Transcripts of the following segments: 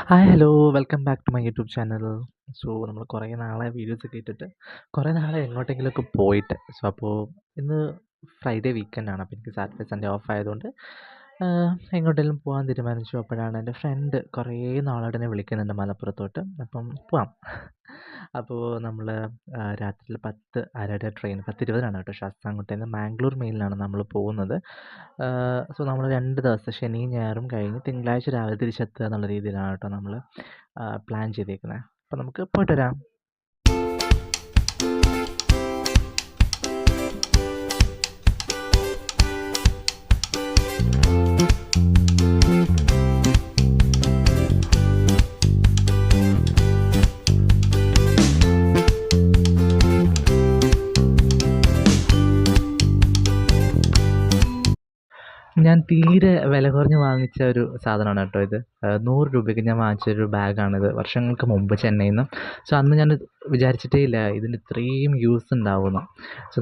Hi hello welcome back to my YouTube channel. നമ്മൾ കുറേ നാളായി വീഡിയോസൊക്കെ ഇട്ടിട്ട് കുറേ നാളായി എങ്ങോട്ടെങ്കിലുമൊക്കെ പോയിട്ട്. അപ്പോൾ ഇന്ന് ഫ്രൈഡേ വീക്കെൻഡാണ്. അപ്പോൾ എനിക്ക് സാറ്റർഡേ സൺഡേ ഓഫ് ആയതുകൊണ്ട് എങ്ങോട്ടെങ്കിലും പോകാൻ തീരുമാനിച്ചു. അപ്പോഴാണ് എൻ്റെ ഫ്രണ്ട് കുറേ നാളായിട്ട് എന്നെ വിളിക്കുന്നുണ്ട് മലപ്പുറത്തോട്ട്. അപ്പം പോവാം. അപ്പോൾ നമ്മൾ രാത്രിയിൽ 10:30 ട്രെയിൻ 10:20 കേട്ടോ ശാസ്താംകോട്ടയിൽ നിന്ന് മാംഗ്ലൂർ മെയിലിനാണ് നമ്മൾ പോകുന്നത്. നമ്മൾ 2 ദിവസം ശനിയും ഞായറും കഴിഞ്ഞ് തിങ്കളാഴ്ച രാവിലെ തിരിച്ചെത്തുക എന്നുള്ള രീതിയിലാണ് കേട്ടോ നമ്മൾ പ്ലാൻ ചെയ്തേക്കുന്നത്. അപ്പോൾ നമുക്ക് പോയിട്ട് വരാം. ഞാൻ തീരെ വില കുറഞ്ഞ് വാങ്ങിച്ച ഒരു സാധനമാണ് കേട്ടോ ഇത്. 100 രൂപയ്ക്ക് ഞാൻ വാങ്ങിച്ചൊരു ബാഗാണിത് വർഷങ്ങൾക്ക് മുമ്പ് ചെന്നൈയിൽ നിന്ന്. അന്ന് ഞാൻ വിചാരിച്ചിട്ടേ ഇല്ല ഇതിന് ഇത്രയും യൂസ് ഉണ്ടാവുമെന്ന്.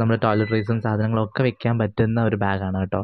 നമ്മുടെ ടോയ്ലറ്ററീസും സാധനങ്ങളൊക്കെ വെക്കാൻ പറ്റുന്ന ഒരു ബാഗാണ് കേട്ടോ.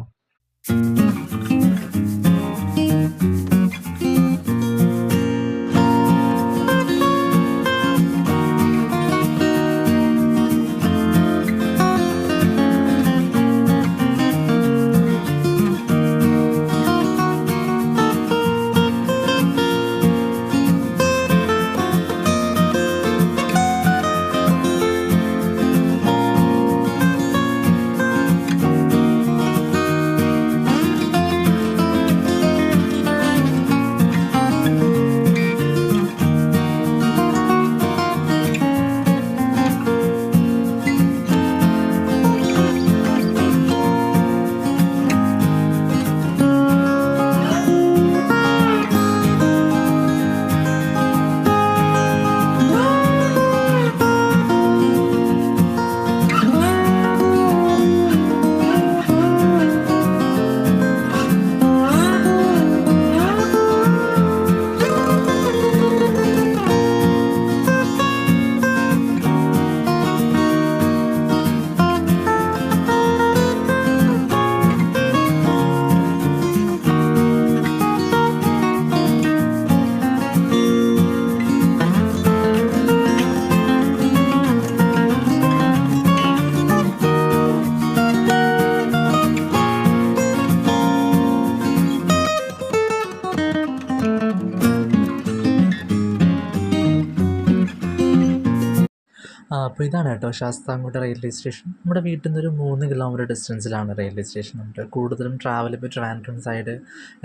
അപ്പോൾ ഇതാണ് കേട്ടോ ശാസ്താംകോട്ട റെയിൽവേ സ്റ്റേഷൻ. നമ്മുടെ വീട്ടിൽ നിന്നൊരു 3 കിലോമീറ്റർ ഡിസ്റ്റൻസിലാണ് റെയിൽവേ സ്റ്റേഷൻ. നമ്മുടെ കൂടുതലും ട്രാവൽ ഇപ്പോൾ ട്രിവാൻഡ്രം സൈഡ്,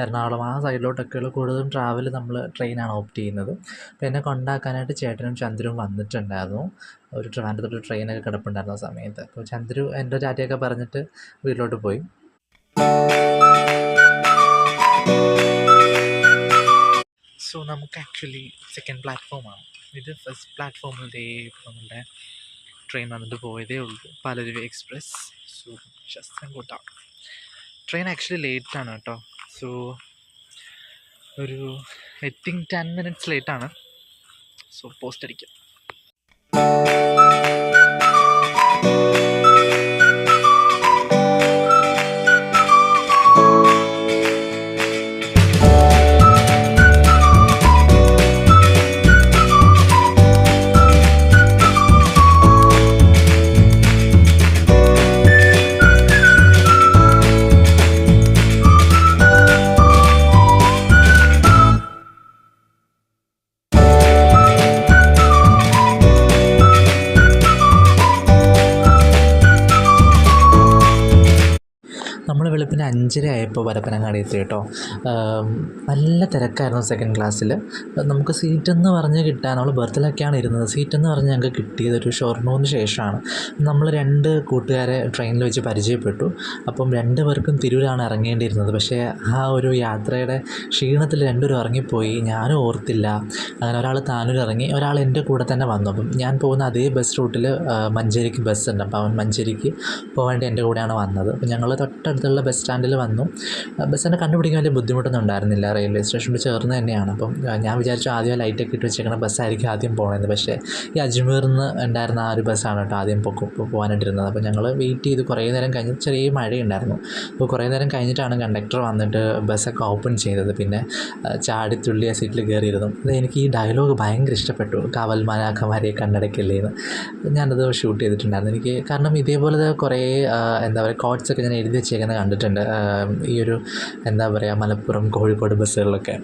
എറണാകുളം ആ സൈഡിലോട്ടൊക്കെയുള്ള കൂടുതലും ട്രാവൽ നമ്മൾ ട്രെയിനാണ് ഓപ്റ്റ് ചെയ്യുന്നത്. അപ്പോൾ എന്നെ കൊണ്ടാക്കാനായിട്ട് ചേട്ടനും ചന്ദ്രനും വന്നിട്ടുണ്ടായിരുന്നു. ഒരു ട്രിവാൻഡ്രത്തോട്ട് ട്രെയിനൊക്കെ കിടപ്പുണ്ടായിരുന്ന സമയത്ത്. അപ്പോൾ ചന്ദ്രു എൻ്റെ ടാറ്റയൊക്കെ പറഞ്ഞിട്ട് വീട്ടിലോട്ട് പോയി. നമുക്ക് ആക്ച്വലി സെക്കൻഡ് പ്ലാറ്റ്ഫോമാണ് ഇത്. ഫസ്റ്റ് പ്ലാറ്റ്ഫോമിൽ നമ്മളുടെ ട്രെയിൻ വന്നിട്ട് പോയതേ ഉള്ളൂ, Palaruvi express. Sasthamkotta train actually ലേറ്റാണ് കേട്ടോ. ഒരു 10 മിനിറ്റ്സ് ലേറ്റാണ്. പോസ്റ്റ് അടിക്കാം. നമ്മൾ വെളുപ്പിന് 5:30 ആയപ്പോൾ പരപ്പനങ്ങാടി എത്തി കേട്ടോ. നല്ല തിരക്കായിരുന്നു സെക്കൻഡ് ക്ലാസ്സിൽ. നമുക്ക് സീറ്റെന്ന് പറഞ്ഞ് കിട്ടാൻ, നമ്മൾ ബർത്തിലൊക്കെയാണ് ഇരുന്നത്, സീറ്റെന്ന് പറഞ്ഞ് ഞങ്ങൾക്ക് കിട്ടിയത് ഒരു ഷൊർണൂറിന് ശേഷമാണ്. നമ്മൾ 2 കൂട്ടുകാരെ ട്രെയിനിൽ വെച്ച് പരിചയപ്പെട്ടു. അപ്പം 2 പേർക്കും തിരൂരാണ് ഇറങ്ങേണ്ടിയിരുന്നത്. പക്ഷേ ആ ഒരു യാത്രയുടെ ക്ഷീണത്തിൽ 2 പേരും ഇറങ്ങിപ്പോയി. ഞാനും ഓർത്തില്ല. അങ്ങനെ ഒരാൾ താനൂർ ഇറങ്ങി, ഒരാൾ എൻ്റെ കൂടെ തന്നെ വന്നു. അപ്പം ഞാൻ പോകുന്ന അതേ ബസ് റൂട്ടിൽ മഞ്ചേരിക്ക് ബസ്സുണ്ട്. അപ്പോൾ അവൻ മഞ്ചേരിക്ക് പോകേണ്ടി എൻ്റെ കൂടെയാണ് വന്നത്. അപ്പോൾ ഞങ്ങൾ തൊട്ടടുത്തുള്ള ബസ് സ്റ്റാൻഡിൽ വന്നു. ബസ് സ്റ്റാൻഡ് കണ്ടുപിടിക്കാൻ വലിയ ബുദ്ധിമുട്ടൊന്നും ഉണ്ടായിരുന്നില്ല, റെയിൽവേ സ്റ്റേഷനോട് ചേർന്ന് തന്നെയാണ്. അപ്പം ഞാൻ വിചാരിച്ചു ആദ്യം ലൈറ്റൊക്കെ ഇട്ട് വെച്ചേക്കണ ബസ്സായിരിക്കും ആദ്യം പോകണമെന്ന്. പക്ഷേ ഈ അജ്മീറിൽ നിന്ന് ഉണ്ടായിരുന്ന ആ ഒരു ബസ്സാണ് കേട്ടോ ആദ്യം പോകാനായിട്ടിരുന്നത്. അപ്പോൾ ഞങ്ങൾ വെയിറ്റ് ചെയ്ത് കുറേ നേരം കഴിഞ്ഞ്, ചെറിയ മഴയുണ്ടായിരുന്നു. അപ്പോൾ കുറേ നേരം കഴിഞ്ഞിട്ടാണ് കണ്ടക്ടർ വന്നിട്ട് ബസ്സൊക്കെ ഓപ്പൺ ചെയ്തത്. പിന്നെ ചാടിത്തുള്ളി ആ സീറ്റിൽ കയറിയിരുന്നു. അത് എനിക്ക് ഈ ഡയലോഗ് ഭയങ്കര ഇഷ്ടപ്പെട്ടു, കാവൽ മാലാഖമാരെ കണ്ണടയ്ക്കല്ലേന്ന്. ഞാനത് ഷൂട്ട് ചെയ്തിട്ടുണ്ടായിരുന്നു. എനിക്ക് കാരണം ഇതേപോലെ കുറേ എന്താ പറയുക കോട്ട്സൊക്കെ ഞാൻ എഴുതി വെച്ചേക്കുന്നത് കണ്ടിട്ടുണ്ട് ഈ ഒരു എന്താ പറയുക മലപ്പുറം കോഴിക്കോട് ബസ്സുകളിലൊക്കെ.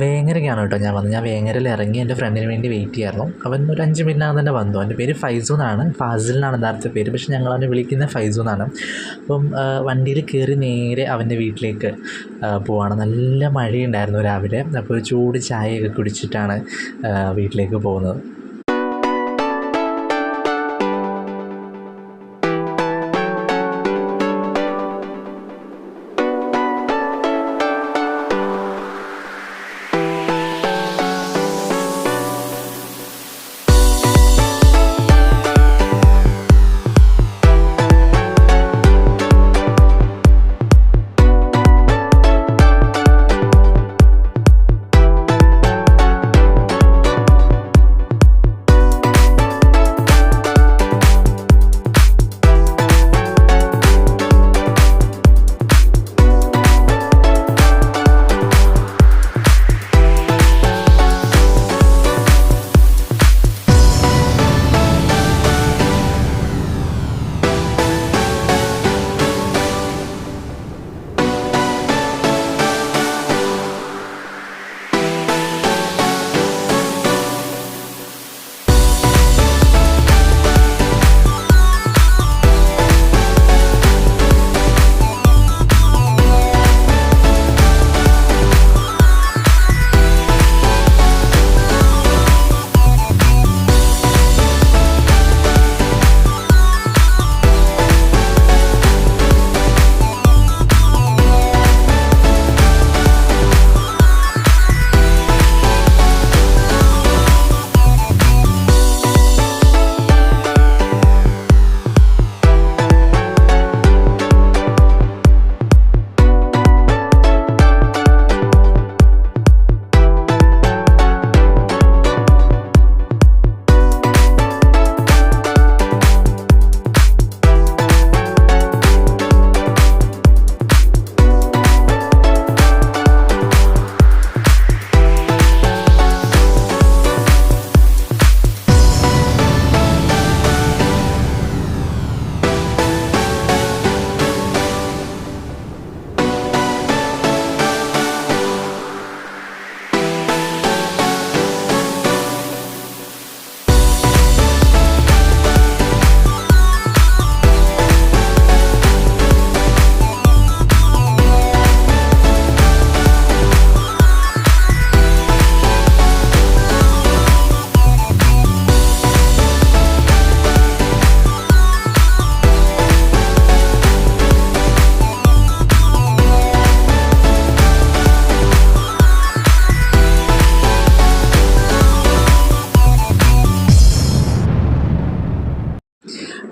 വേങ്ങരയ്ക്കാണ് കേട്ടോ ഞാൻ വന്നത്. ഞാൻ വേങ്ങരയിൽ ഇറങ്ങി എൻ്റെ ഫ്രണ്ടിന് വേണ്ടി വെയിറ്റ് ചെയ്യായിരുന്നു. അവൻ ഒരു 5 മിനിറ്റിനകം തന്നെ വന്നു. അവൻ്റെ പേര് ഫൈസു എന്നാണ്, ഫാസിൽ എന്നാണ് യഥാർത്ഥ പേര്, പക്ഷേ ഞങ്ങൾ അവനെ വിളിക്കുന്നത് ഫൈസു എന്നാണ്. അപ്പം വണ്ടിയിൽ കയറി നേരെ അവൻ്റെ വീട്ടിലേക്ക് പോവാണ്. നല്ല മഴയുണ്ടായിരുന്നു രാവിലെ. അപ്പോൾ ചൂട് ചായയൊക്കെ കുടിച്ചിട്ടാണ് വീട്ടിലേക്ക് പോകുന്നത്.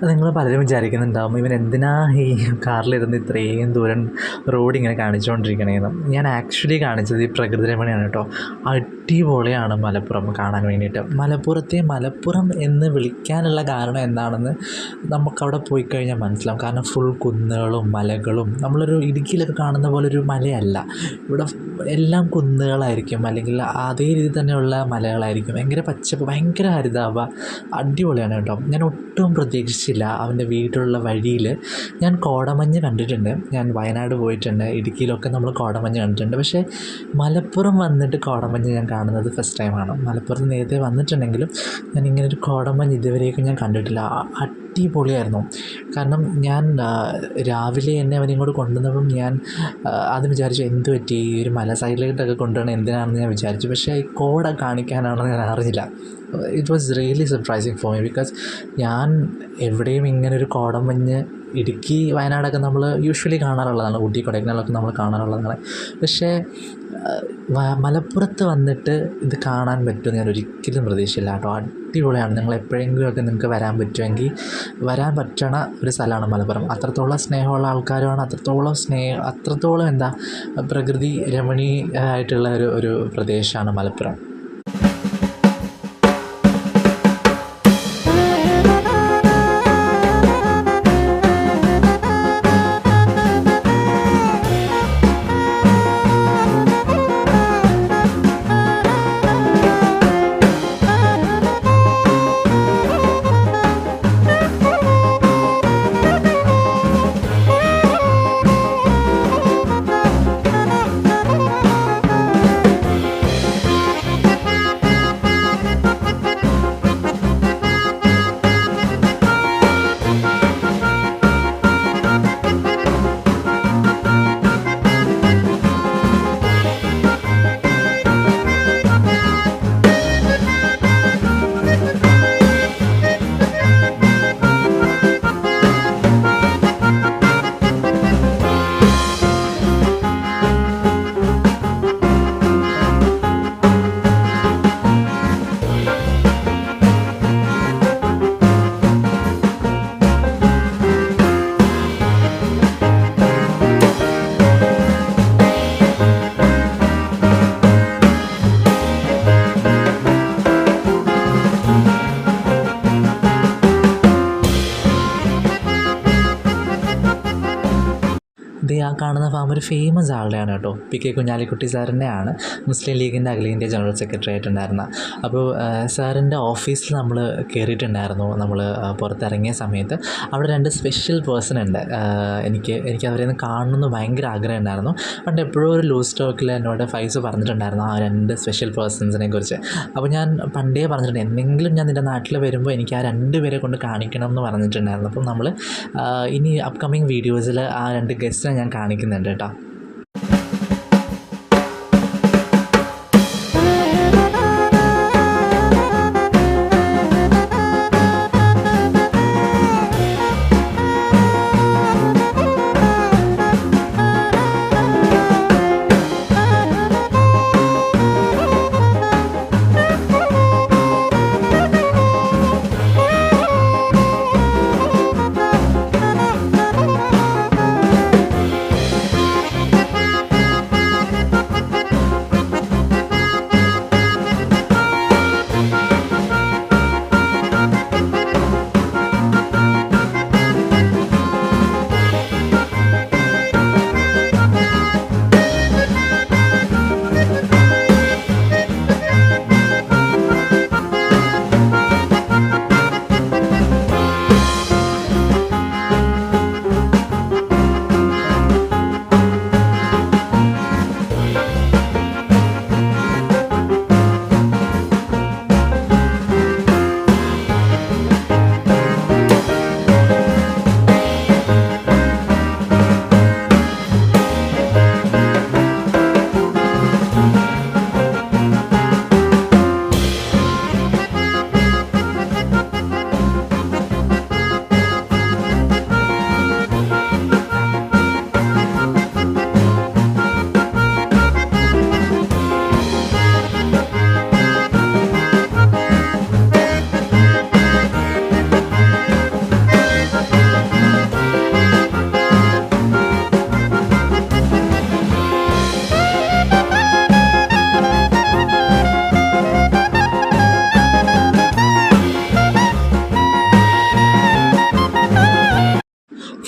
നിങ്ങൾ പലരും വിചാരിക്കുന്നുണ്ടാവും ഇവൻ എന്തിനാ ഈ കാറിലിരുന്ന് ഇത്രയും ദൂരം റോഡ് ഇങ്ങനെ കാണിച്ചുകൊണ്ടിരിക്കണേന്ന്. ഞാൻ ആക്ച്വലി കാണിച്ചത് ഈ പ്രകൃതി രമണിയാണ് കേട്ടോ. അടിപൊളിയാണ് മലപ്പുറം കാണാൻ വേണ്ടിയിട്ട്. മലപ്പുറത്തെ മലപ്പുറം എന്ന് വിളിക്കാനുള്ള കാരണം എന്താണെന്ന് നമുക്കവിടെ പോയി കഴിഞ്ഞാൽ മനസ്സിലാവും. കാരണം ഫുൾ കുന്നുകളും മലകളും, നമ്മളൊരു ഇടുക്കിയിലൊക്കെ കാണുന്ന പോലൊരു മലയല്ല ഇവിടെ. എല്ലാം കുന്നുകളായിരിക്കും, അല്ലെങ്കിൽ അതേ രീതി തന്നെയുള്ള മലകളായിരിക്കും. ഭയങ്കര പച്ചപ്പ്, ഭയങ്കര ഹരിതാഭ, അടിപൊളിയാണ് കേട്ടോ. ഞാൻ ഒട്ടും പ്രതീക്ഷിച്ചില്ല അവൻ്റെ വീട്ടിലുള്ള വഴിയിൽ. ഞാൻ കോടമഞ്ഞ് കണ്ടിട്ടുണ്ട്, ഞാൻ വയനാട് പോയിട്ടുണ്ട്, ഇടുക്കിയിലൊക്കെ നമ്മൾ കോടമഞ്ഞ് കണ്ടിട്ടുണ്ട്. പക്ഷേ മലപ്പുറം വന്നിട്ട് കോടമഞ്ഞ് ഞാൻ കാണുന്നത് ഫസ്റ്റ് ടൈമാണ്. മലപ്പുറത്ത് നേരത്തെ വന്നിട്ടുണ്ടെങ്കിലും ഞാൻ ഇങ്ങനൊരു കോടമഞ്ഞ് ഇതുവരേക്കും ഞാൻ കണ്ടിട്ടില്ല. അടിപൊളിയായിരുന്നു. കാരണം ഞാൻ രാവിലെ എന്നെ അവനിങ്ങോട്ട് കൊണ്ടുവന്നപ്പം ഞാൻ ആദ്യം വിചാരിച്ചു എന്ത് പറ്റി ഈ ഒരു മല സൈഡിലോട്ടൊക്കെ കൊണ്ടുപോകണം എന്തിനാണെന്ന് ഞാൻ വിചാരിച്ചു. പക്ഷേ ഈ കോട കാണിക്കാനാണെന്ന് ഞാൻ അറിഞ്ഞില്ല. It was really surprising for me because ഞാൻ എവിടെയും ഇങ്ങനൊരു കോടമഞ്ഞ് ഇടുക്കി വയനാടൊക്കെ നമ്മൾ യൂഷ്വലി കാണാറുള്ളതാണ്, ഊട്ടി കൊടൈക്കനാലൊക്കെ നമ്മൾ കാണാറുള്ളതാണ്. പക്ഷേ മലപ്പുറത്ത് വന്നിട്ട് ഇത് കാണാൻ പറ്റുമെന്ന് ഞാൻ ഒരിക്കലും പ്രതീക്ഷയില്ല കേട്ടോ. അടിപൊളിയാണ്. നിങ്ങൾ എപ്പോഴെങ്കിലുമൊക്കെ നിങ്ങൾക്ക് വരാൻ പറ്റുമെങ്കിൽ വരാൻ പറ്റണ ഒരു സ്ഥലമാണ് മലപ്പുറം. അത്രത്തോളം സ്നേഹമുള്ള ആൾക്കാരുമാണ്, അത്രത്തോളം എന്താ പ്രകൃതി രമണീയമായിട്ടുള്ള ഒരു പ്രദേശമാണ് മലപ്പുറം. ഇത് ആ കാണുന്ന ഫാം ഒരു ഫേമസ് ആളുടെയാണ് കേട്ടോ. പി കെ കുഞ്ഞാലിക്കുട്ടി സാറിൻ്റെയാണ്, മുസ്ലിം ലീഗിൻ്റെ അഖിലേന്ത്യാ ജനറൽ സെക്രട്ടറി ആയിട്ടുണ്ടായിരുന്ന. അപ്പോൾ സാറിൻ്റെ ഓഫീസിൽ നമ്മൾ കയറിയിട്ടുണ്ടായിരുന്നു. നമ്മൾ പുറത്തിറങ്ങിയ സമയത്ത് അവിടെ 2 സ്പെഷ്യൽ പേഴ്സൺ ഉണ്ട്. എനിക്ക് അവരെ ഒന്ന് കാണണമെന്ന് ഭയങ്കര ആഗ്രഹം ഉണ്ടായിരുന്നു. പണ്ട് എപ്പോഴും ഒരു ലൂസ് ടോക്കിൽ എന്നോട് ഫൈസ് പറഞ്ഞിട്ടുണ്ടായിരുന്നു ആ 2 സ്പെഷ്യൽ പേഴ്സൺസിനെ കുറിച്ച്. അപ്പോൾ ഞാൻ പണ്ടേ പറഞ്ഞിട്ടുണ്ട് എന്തെങ്കിലും ഞാൻ നിൻ്റെ നാട്ടിൽ വരുമ്പോൾ എനിക്ക് ആ 2 പേരെ കൊണ്ട് കാണിക്കണം എന്ന് പറഞ്ഞിട്ടുണ്ടായിരുന്നു. അപ്പം നമ്മൾ ഇനി അപ്കമിങ് വീഡിയോസിൽ ആ 2 ഗസ്റ്റിനെ ഞാൻ കാണിക്കുന്നുണ്ട് കേട്ടോ.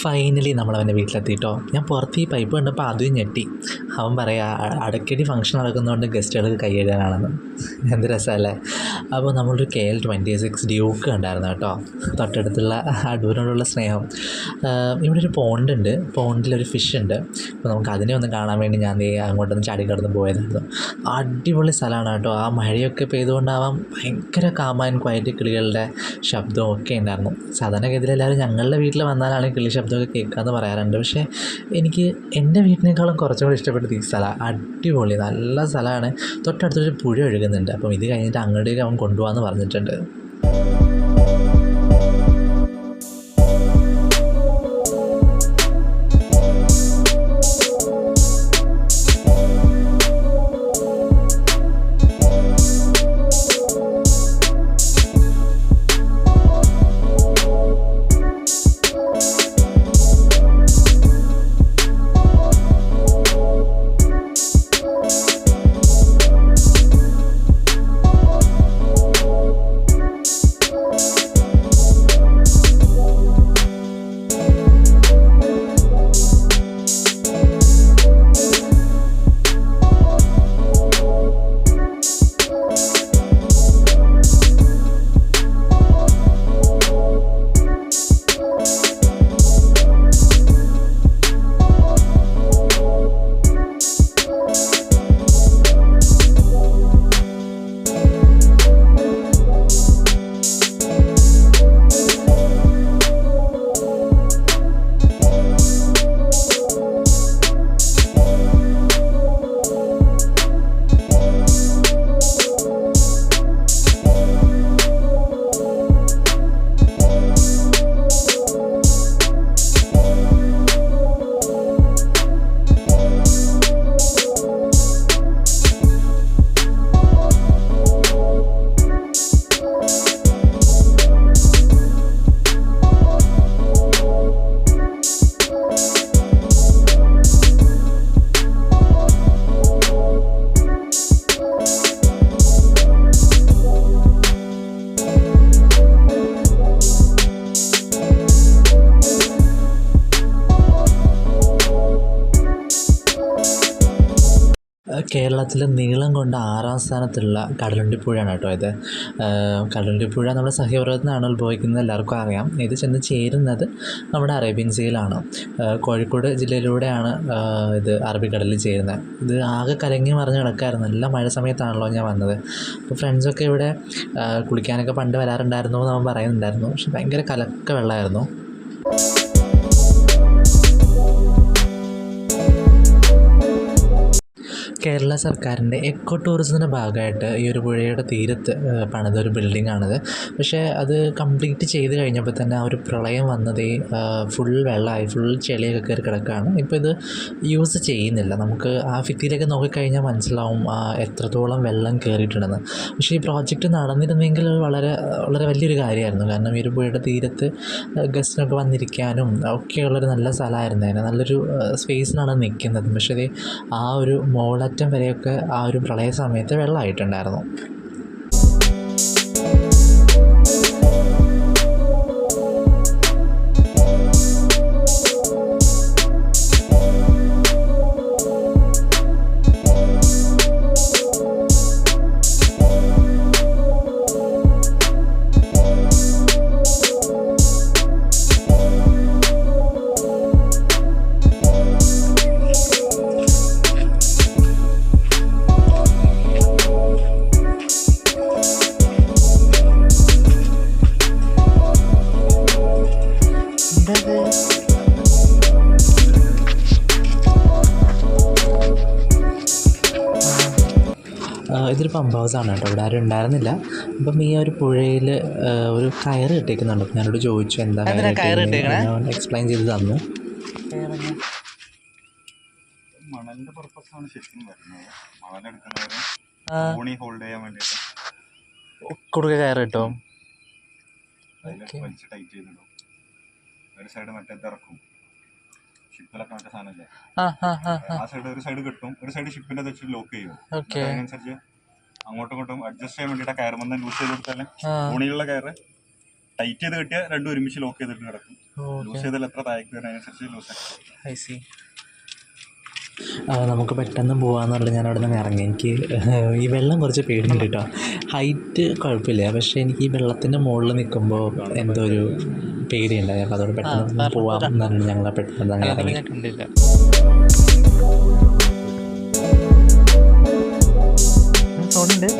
ഫൈനലി നമ്മളവൻ്റെ വീട്ടിലെത്തിയിട്ടോ. ഞാൻ പുറത്ത് ഈ പൈപ്പ് കണ്ടപ്പോൾ ആദ്യം ഞെട്ടി. അവൻ പറയാ അടക്കടി ഫംഗ്ഷൻ നടക്കുന്നതുകൊണ്ട് ഗസ്റ്റുകൾക്ക് കൈ എഴുതാനാണെന്ന്. എന്ത് രസമല്ലേ. അപ്പോൾ നമ്മളൊരു KL26 ഡ്യൂക്ക് കണ്ടായിരുന്നു കേട്ടോ, തൊട്ടടുത്തുള്ള അടൂരിനോടുള്ള സ്നേഹം. ഇവിടെ ഒരു പോണ്ടുണ്ട്, പോണ്ടിലൊരു ഫിഷ് ഉണ്ട്. അപ്പോൾ നമുക്ക് അതിനെ ഒന്ന് കാണാൻ വേണ്ടി ഞാൻ അങ്ങോട്ടൊന്ന് ചാടിക്കടന്ന് പോയതായിരുന്നു. അടിപൊളി സ്ഥലമാണ് കേട്ടോ. ആ മഴയൊക്കെ പെയ്തുകൊണ്ടാവാം ഭയങ്കര കാം ആൻഡ് ക്വയറ്റ്, കിളികളുടെ ശബ്ദവും ഒക്കെ ഉണ്ടായിരുന്നു. സാധാരണഗതിയിൽ എല്ലാവരും ഞങ്ങളുടെ വീട്ടിൽ വന്നാലാണ് കിളി ശബ്ദമൊക്കെ കേൾക്കാമെന്ന് പറയാറുണ്ട്. പക്ഷേ എനിക്ക് എൻ്റെ വീട്ടിനേക്കാളും കുറച്ചും കൂടി ഇഷ്ടപ്പെട്ടത് ഈ സ്ഥലമാണ്. അടിപൊളി നല്ല സ്ഥലമാണ്. തൊട്ടടുത്തൊരു പുഴ ഒഴുകുന്നുണ്ട്. അപ്പം ഇത് കഴിഞ്ഞിട്ട് അങ്ങോട്ടേക്ക് അവൻ കൊണ്ടുപോകാമെന്ന് പറഞ്ഞിട്ടുണ്ട്. കേരളത്തിലെ നീളം കൊണ്ട് 6ാം സ്ഥാനത്തുള്ള കടലുണ്ടിപ്പുഴയാണ് കേട്ടോ ഇത്. കടലുണ്ടിപ്പുഴ നമ്മുടെ സഹ്യപർവ്വതത്തിനാണ് ഉത്ഭവിക്കുന്നത്, എല്ലാവർക്കും അറിയാം. ഇത് ചെന്ന് ചേരുന്നത് നമ്മുടെ അറേബ്യൻ സീയിലാണ്. കോഴിക്കോട് ജില്ലയിലൂടെയാണ് ഇത് അറബിക്കടലിൽ ചേരുന്നത്. ഇത് ആകെ കലങ്ങി മറിഞ്ഞ് കിടക്കായിരുന്നു. നല്ല മഴ സമയത്താണല്ലോ ഞാൻ വന്നത്. അപ്പോൾ ഫ്രണ്ട്സൊക്കെ ഇവിടെ കുളിക്കാനൊക്കെ പണ്ട് വരാറുണ്ടായിരുന്നു എന്ന് അവൻ പറയുന്നുണ്ടായിരുന്നു. പക്ഷെ ഭയങ്കര കലക്ക വെള്ളമായിരുന്നു. കേരള സർക്കാരിൻ്റെ എക്കോ ടൂറിസത്തിൻ്റെ ഭാഗമായിട്ട് ഈ ഒരു പുഴയുടെ തീരത്ത് പണിതൊരു ബിൽഡിങ്ങാണിത്. പക്ഷേ അത് കംപ്ലീറ്റ് ചെയ്ത് കഴിഞ്ഞപ്പോൾ തന്നെ ആ ഒരു പ്രളയം വന്നതേ ഫുൾ വെള്ളമായി, ഫുൾ ചെളിയൊക്കെ കയറി കിടക്കുകയാണ്. ഇപ്പോൾ ഇത് യൂസ് ചെയ്യുന്നില്ല. നമുക്ക് ആ ഭിത്തിയിലൊക്കെ നോക്കിക്കഴിഞ്ഞാൽ മനസ്സിലാവും എത്രത്തോളം വെള്ളം കയറിയിട്ടുണ്ടെന്ന്. പക്ഷേ ഈ പ്രോജക്റ്റ് നടന്നിരുന്നെങ്കിൽ വളരെ വളരെ വലിയൊരു കാര്യമായിരുന്നു. കാരണം ഈ ഒരു പുഴയുടെ തീരത്ത് ഗസ്റ്റിനൊക്കെ വന്നിരിക്കാനും ഒക്കെയുള്ളൊരു നല്ല സ്ഥലമായിരുന്നു. നല്ലൊരു സ്പേസിലാണ് നിൽക്കുന്നത്. പക്ഷേ ഇത് ആ ഒരു മോളറ്റം വരെയൊക്കെ ആ ഒരു പ്രളയ സമയത്ത് വെള്ളമായിട്ടുണ്ടായിരുന്നു. ഇതൊരു പമ്പ് ഹൗസാണ് കേട്ടോ. ഇവിടെ ആരും ഉണ്ടായിരുന്നില്ല. അപ്പം ഈ ഒരു പുഴയിൽ ഒരു കയറ് കെട്ടിക്കുന്നുണ്ട്. അപ്പം ഞാനോട് ചോദിച്ചു എന്താ കയറ് എക്സ്പ്ലെയിൻ ചെയ്ത് തന്നു. മണലിന്റെ പർപ്പസാണ് ശരിക്കും വരുന്നത്. മണലെടുക്കുന്നവരെ ഓണി ഹോൾഡ് ചെയ്യാൻ വേണ്ടിയിട്ട് കൊടുക്ക കയറ് കിട്ടും. വലിച്ച് ടൈറ്റ് ചെയ്തിടും. ഒരു സൈഡ് മറ്റേ ഇറക്കും. ഷിപ്പിലൊക്കെ മറ്റേ സാധനമല്ലേ, ആ സൈഡ് ഒരു സൈഡ് കിട്ടും, ഒരു സൈഡ് ഷിപ്പിന്റെ വെച്ച് ലോക്ക് ചെയ്യും. അതിനനുസരിച്ച് അങ്ങോട്ടും ഇങ്ങോട്ടും അഡ്ജസ്റ്റ് ചെയ്യാൻ വേണ്ടിയിട്ട് കയറുമ്പോൾ ലൂസ് ചെയ്ത് കൊടുത്താൽ ഓണിയുള്ള കയറ് ടൈറ്റ് ചെയ്ത് കിട്ടിയാൽ രണ്ടും ഒരുമിച്ച് ലോക്ക് ചെയ്തിട്ട് കിടക്കും. ലൂസ് ചെയ്താൽ എത്ര താഴേക്ക് വരുന്ന അതിനനുസരിച്ച് ലൂസ് ആക്കി. നമുക്ക് പെട്ടെന്ന് പോകാമെന്ന് പറഞ്ഞിട്ട് ഞാൻ അവിടെ നിന്ന് ഇറങ്ങി. എനിക്ക് ഈ വെള്ളം കുറച്ച് പേടിയുണ്ട് കേട്ടോ. ഹൈറ്റ് കുഴപ്പമില്ല, പക്ഷേ എനിക്ക് ഈ വെള്ളത്തിൻ്റെ മുകളിൽ നിൽക്കുമ്പോൾ എന്തോ ഒരു പേടിയുണ്ടായി. അപ്പോൾ അതോടെ പെട്ടെന്ന് പോകാം എന്ന് പറഞ്ഞിട്ട് ഞങ്ങൾ പെട്ടെന്ന് അങ്ങനെ ഇറങ്ങി. സോണിൻ്റെ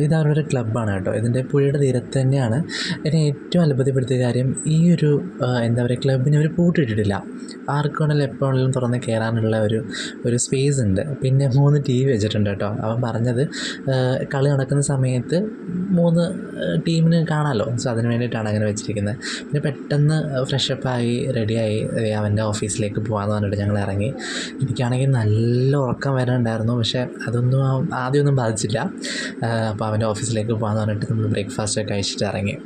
ഇത് അവരുടെ ക്ലബ്ബാണ് കേട്ടോ. ഇതിൻ്റെ പുഴയുടെ തീരത്ത് തന്നെയാണ്. എന്നെ ഏറ്റവും അത്ഭുതപ്പെടുത്തിയ കാര്യം ഈ ഒരു എന്താ പറയുക, ക്ലബിന് ഒരു പൂട്ടിട്ടിട്ടില്ല. ആർക്ക് വേണമെങ്കിലും എപ്പോൾ വേണമെങ്കിലും തുറന്ന് കയറാനുള്ള ഒരു സ്പേസ് ഉണ്ട്. പിന്നെ 3 TV വെച്ചിട്ടുണ്ട് കേട്ടോ. അവൻ പറഞ്ഞത് കളി നടക്കുന്ന സമയത്ത് 3 ടീമിന് കാണാമല്ലോ, സോ അതിന് വേണ്ടിയിട്ടാണ് അങ്ങനെ വെച്ചിരിക്കുന്നത്. പിന്നെ പെട്ടെന്ന് ഫ്രഷപ്പായി റെഡിയായി അവൻ്റെ ഓഫീസിലേക്ക് പോകാമെന്ന് പറഞ്ഞിട്ട് ഞങ്ങൾ ഇറങ്ങി. എനിക്കാണെങ്കിൽ നല്ല ഉറക്കം വരാനുണ്ടായിരുന്നു, പക്ഷേ അതൊന്നും ആദ്യമൊന്നും ബാധിച്ചില്ല. അപ്പോൾ അവൻ്റെ ഓഫീസിലേക്ക് പോകാമെന്ന് പറഞ്ഞിട്ട് നമ്മൾ ബ്രേക്ക്ഫാസ്റ്റൊക്കെ കഴിച്ചിട്ട് ഇറങ്ങി.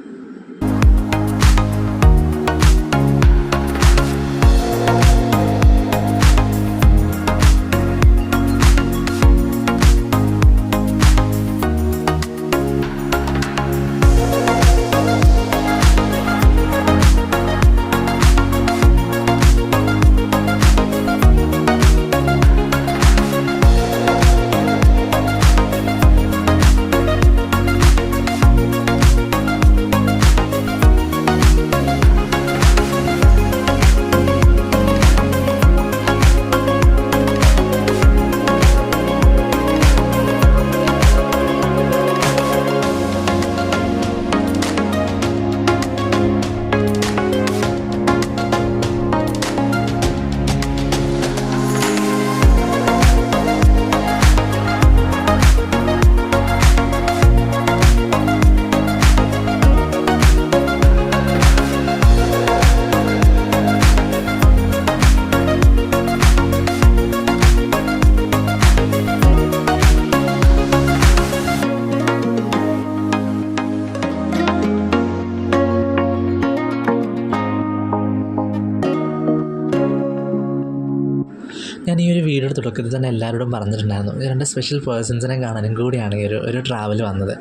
ഞാൻ ഈ ഒരു വീഡിയോയുടെ തുടക്കത്തിൽ തന്നെ എല്ലാവരോടും പറഞ്ഞിട്ടുണ്ടായിരുന്നു, 2 സ്പെഷ്യൽ പേഴ്സൺസിനെ കാണാനും കൂടിയാണ് ഈ ഒരു ട്രാവൽ വന്നത്.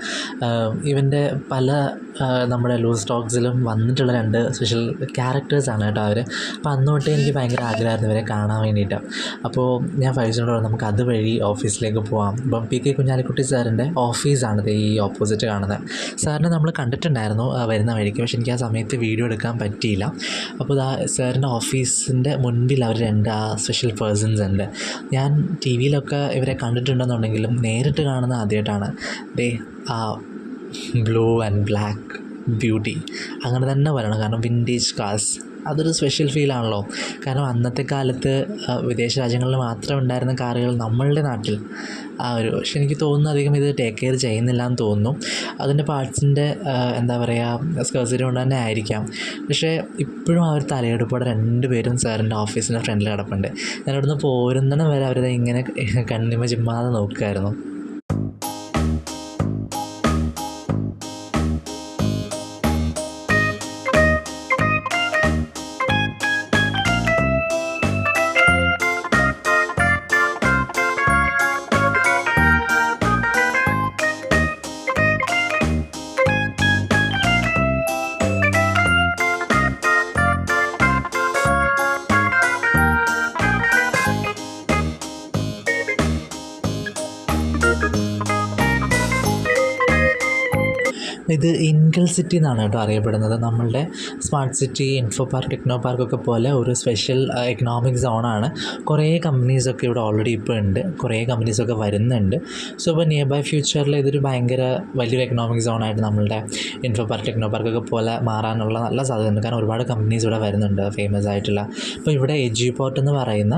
ഇവൻ്റെ പല നമ്മുടെ ലൂസ് ടോക്സിലും വന്നിട്ടുള്ള 2 സ്പെഷ്യൽ ക്യാരക്ടേഴ്സാണ് കേട്ടോ അവർ. അപ്പോൾ അന്ന് തൊട്ടേ എനിക്ക് ഭയങ്കര ആഗ്രഹമായിരുന്നു ഇവരെ കാണാൻ വേണ്ടിയിട്ട്. അപ്പോൾ ഞാൻ ഫൈസിനോട് പറഞ്ഞു നമുക്ക് അതുവഴി ഓഫീസിലേക്ക് പോകാം. ഇപ്പം PK കുഞ്ഞാലിക്കുട്ടി സാറിൻ്റെ ഓഫീസാണിത് ഈ ഓപ്പോസിറ്റ് കാണുന്നത്. സാറിനെ നമ്മൾ കണ്ടിട്ടുണ്ടായിരുന്നു വരുന്ന വഴിക്ക്, പക്ഷെ എനിക്ക് ആ സമയത്ത് വീഡിയോ എടുക്കാൻ പറ്റിയില്ല. അപ്പോൾ സാറിൻ്റെ ഓഫീസിൻ്റെ മുൻപിൽ അവർ 2 സ്പെഷ്യൽ പേഴ്സൺസ് ഉണ്ട്. ഞാൻ TV-യിലൊക്കെ ഇവരെ കണ്ടിട്ടുണ്ടെന്നുണ്ടെങ്കിലും നേരിട്ട് കാണുന്ന ആദ്യമായിട്ടാണ്. ആ ബ്ലൂ ആൻഡ് ബ്ലാക്ക് ബ്യൂട്ടി അങ്ങനെ തന്നെ പറയണം, കാരണം വിൻറ്റേജ് കാർസ് അതൊരു സ്പെഷ്യൽ ഫീലാണല്ലോ. കാരണം അന്നത്തെ കാലത്ത് വിദേശ രാജ്യങ്ങളിൽ മാത്രം ഉണ്ടായിരുന്ന കാറുകൾ നമ്മളുടെ നാട്ടിൽ പക്ഷെ എനിക്ക് തോന്നുന്നു അധികം ഇത് ടേക്ക് കെയർ ചെയ്യുന്നില്ല എന്ന് തോന്നുന്നു. അതിൻ്റെ പാർട്സിൻ്റെ എന്താ പറയുക സ്കേഴ്സിറ്റി കൊണ്ട് തന്നെ ആയിരിക്കാം. പക്ഷേ ഇപ്പോഴും അവർ തലയെടുപ്പോടെ 2 പേരും സാറിൻ്റെ ഓഫീസിൻ്റെ ഫ്രണ്ടിൽ കിടപ്പുണ്ട്. ഞാൻ അവിടുന്ന് പോരുന്നതിന് വരെ അവരത് ഇങ്ങനെ കണ്ണിമ ചിമ്മാതെ നോക്കുമായിരുന്നു. ഇത് ഇൻകൽ സിറ്റി എന്നാണ് കേട്ടോ അറിയപ്പെടുന്നത്. നമ്മളുടെ smart city, Info Park, Techno പാർക്കൊക്കെ പോലെ ഒരു സ്പെഷ്യൽ എക്കണോമിക് സോണാണ്. കുറേ കമ്പനീസൊക്കെ ഇവിടെ ഓൾറെഡി ഇപ്പോൾ ഉണ്ട്, കുറേ കമ്പനീസൊക്കെ വരുന്നുണ്ട്. സോ ഇപ്പോൾ നിയർ ബൈ ഫ്യൂച്ചറിൽ ഇതൊരു ഭയങ്കര വലിയൊരു എക്കണോമിക് സോണായിട്ട് നമ്മളുടെ ഇൻഫോ പാർക്ക്, ടെക്നോ പാർക്കൊക്കെ പോലെ മാറാനുള്ള നല്ല സാധ്യതയുണ്ട്. കാരണം ഒരുപാട് കമ്പനീസ് ഇവിടെ വരുന്നുണ്ട് ഫേമസ് ആയിട്ടുള്ള. ഇപ്പോൾ ഇവിടെ എജ്യൂപോർട്ട് എന്ന് പറയുന്ന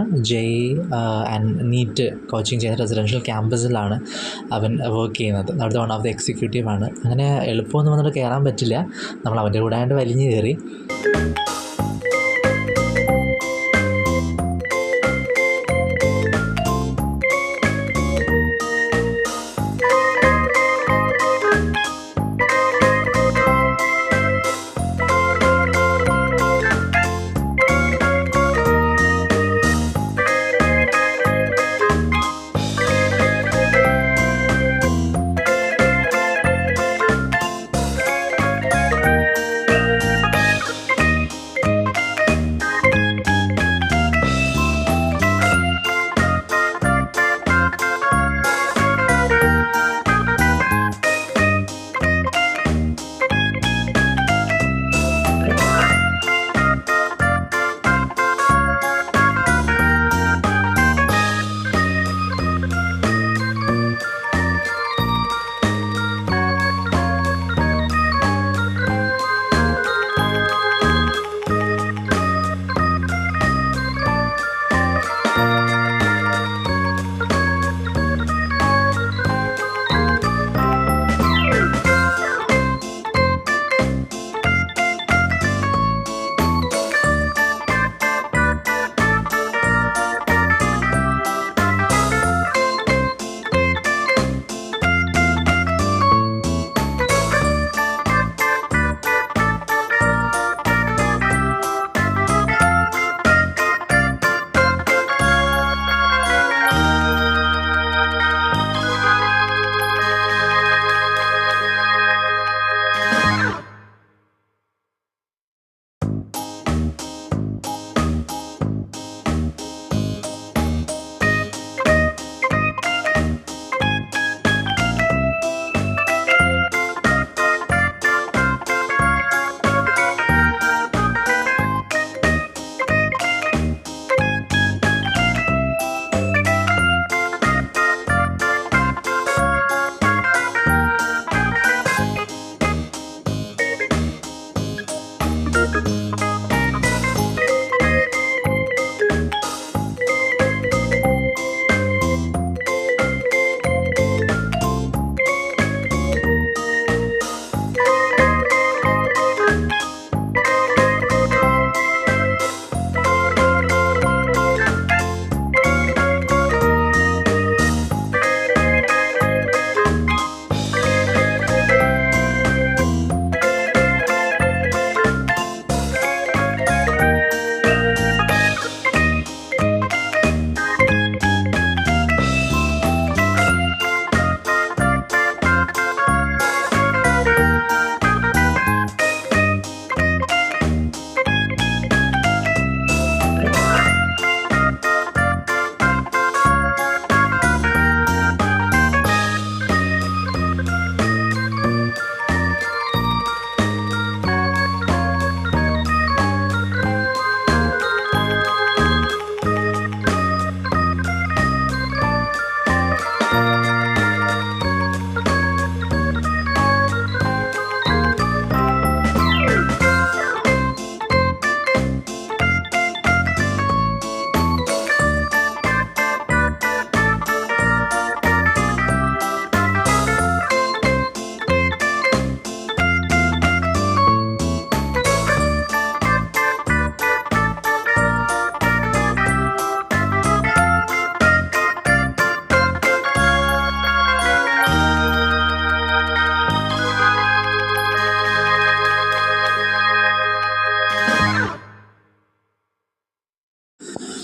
ആൻഡ് നീറ്റ് കോച്ചിങ് ചെയ്യുന്ന റെസിഡൻഷ്യൽ ക്യാമ്പസിലാണ് അവൻ വർക്ക് ചെയ്യുന്നത്. അവിടുത്തെ വൺ ഓഫ് ദി എക്സിക്യൂട്ടീവാണ്. അങ്ങനെ എളുപ്പമൊന്നും വന്നിട്ട് കയറാൻ പറ്റില്ല, നമ്മൾ അവൻ്റെ കൂടെ ആയിട്ട് വലിഞ്ഞ് കയറി.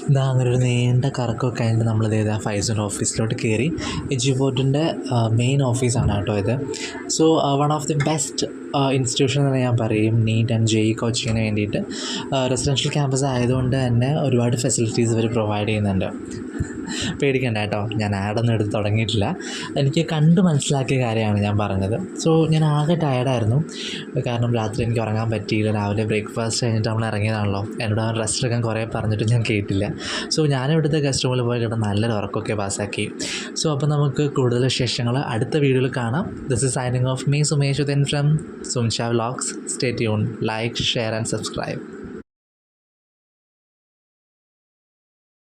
ഇതാ അങ്ങനെ ഒരു നീണ്ട കറക്കമൊക്കെ കഴിഞ്ഞിട്ട് നമ്മളിത് ചെയ്ത ഫൈസൽ ഓഫീസിലോട്ട് കയറി. എഡ്യൂപോർട്ടിൻ്റെ മെയിൻ ഓഫീസാണ് കേട്ടോ ഇത്. So one of the best institution എന്ന് ഞാൻ പറയും നീറ്റ് ആൻഡ് JEE കോച്ചിങ്ങിന് വേണ്ടിയിട്ട്. റെസിഡൻഷ്യൽ ക്യാമ്പസ് ആയതുകൊണ്ട് തന്നെ ഒരുപാട് ഫെസിലിറ്റീസ് ഇവർ പ്രൊവൈഡ് ചെയ്യുന്നുണ്ട്. പേടിക്കണ്ട കേട്ടോ, ഞാൻ ആഡൊന്നും എടുത്ത് തുടങ്ങിയിട്ടില്ല. എനിക്ക് കണ്ട് മനസ്സിലാക്കിയ കാര്യമാണ് ഞാൻ പറഞ്ഞത്. സോ ഞാൻ ആകെ ടയർഡായിരുന്നു, കാരണം രാത്രി എനിക്ക് ഉറങ്ങാൻ പറ്റിയില്ല. രാവിലെ ബ്രേക്ക്ഫാസ്റ്റ് കഴിഞ്ഞിട്ട് നമ്മൾ ഇറങ്ങിയതാണല്ലോ. എന്നോട് അവൻ റെസ്റ്റ് എടുക്കാൻ കുറേ പറഞ്ഞിട്ട് ഞാൻ കേട്ടില്ല. സോ ഞാനിവിടുത്തെ ഗസ്റ്റ് റൂമിൽ പോയി കിട്ടുന്ന നല്ലൊരു ഉറക്കമൊക്കെ പാസ്സാക്കി. സോ അപ്പോൾ നമുക്ക് കൂടുതൽ വിശേഷങ്ങൾ അടുത്ത വീഡിയോയിൽ കാണാം. This is signing off me Sumesh from Sumsha vlogs. Stay tune, like, share and subscribe.